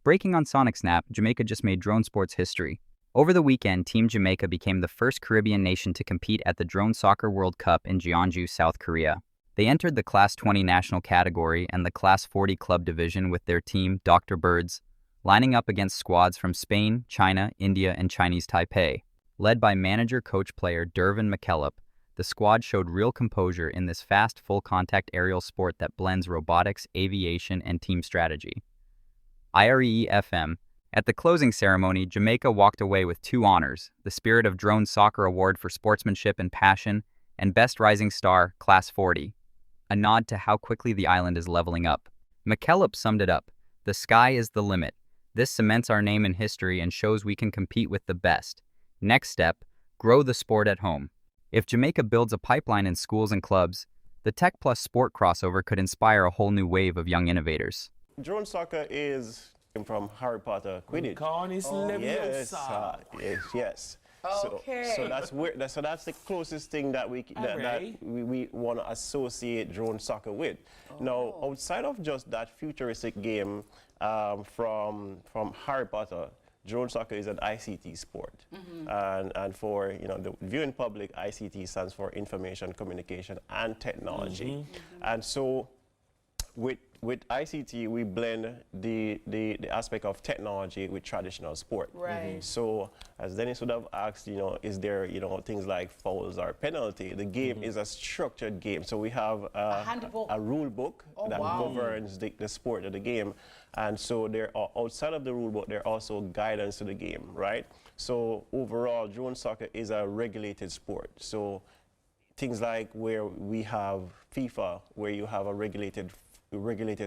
Breaking on Sonic Snap, Jamaica just made drone sports history. Over the weekend, Team Jamaica became the first Caribbean nation to compete at the Drone Soccer World Cup in Jeonju, South Korea. They entered the Class 20 national category and the Class 40 club division with their team, Dr. Birdz, lining up against squads from Spain, China, India, and Chinese Taipei. Led by manager-coach-player Dervin McKellop, the squad showed real composure in this fast, full-contact aerial sport that blends robotics, aviation, and team strategy. IRE-FM. At the closing ceremony, Jamaica walked away with 2 honors, the Spirit of Drone Soccer Award for Sportsmanship and Passion, and Best Rising Star, Class 40. A nod to how quickly the island is leveling up. McKellop summed it up. The sky is the limit. This cements our name in history and shows we can compete with the best. Next step, grow the sport at home. If Jamaica builds a pipeline in schools and clubs, the tech plus sport crossover could inspire a whole new wave of young innovators. Drone soccer is from Harry Potter Quidditch. Yes. Okay. So that's the closest thing that we want to associate drone soccer with. Now, outside of just that futuristic game from Harry Potter, drone soccer is an ICT sport. And for the viewing public, ICT stands for Information, Communication, and Technology. And so with ICT, we blend the aspect of technology with traditional sport. Right. So, as Dennis would have asked, is there, things like fouls or penalty? The game is a structured game. So we have a rule book that governs the sport of the game. And so there are, outside of the rule book, there are also guidance to the game, right? So overall, drone soccer is a regulated sport. So things like where we have FIFA, where you have a regulated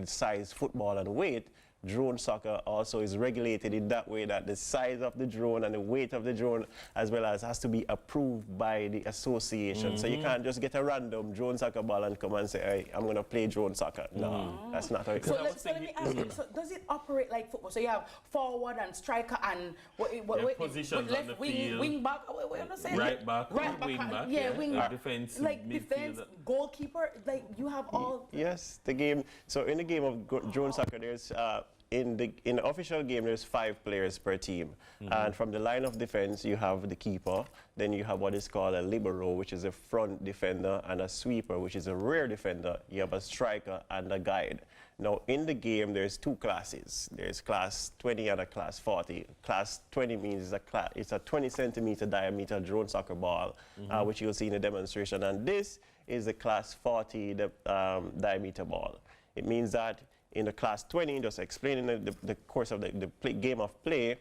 size football and weight, drone soccer also is regulated in that way that the size of the drone and the weight of the drone as well as has to be approved by the association. So you can't just get a random drone soccer ball and come and say, hey, I'm going to play drone soccer. No, that's not how it goes. So let me ask you, so does it operate like football? So you have forward and striker and left wing back, right back, wing back, wing back. Defense, like defense, goalkeeper, like you have all. Yes, the game. So in the game of drone soccer, there's in the official game, there's 5 players per team. And from the line of defense, you have the keeper. Then you have what is called a libero, which is a front defender, and a sweeper, which is a rear defender. You have a striker and a guide. Now, in the game, there's 2 classes. There's class 20 and a class 40. Class 20 means it's a 20 centimeter diameter drone soccer ball, which you'll see in the demonstration. And this is the class 40 diameter ball. It means that in the class 20, just explaining the course of the game of play,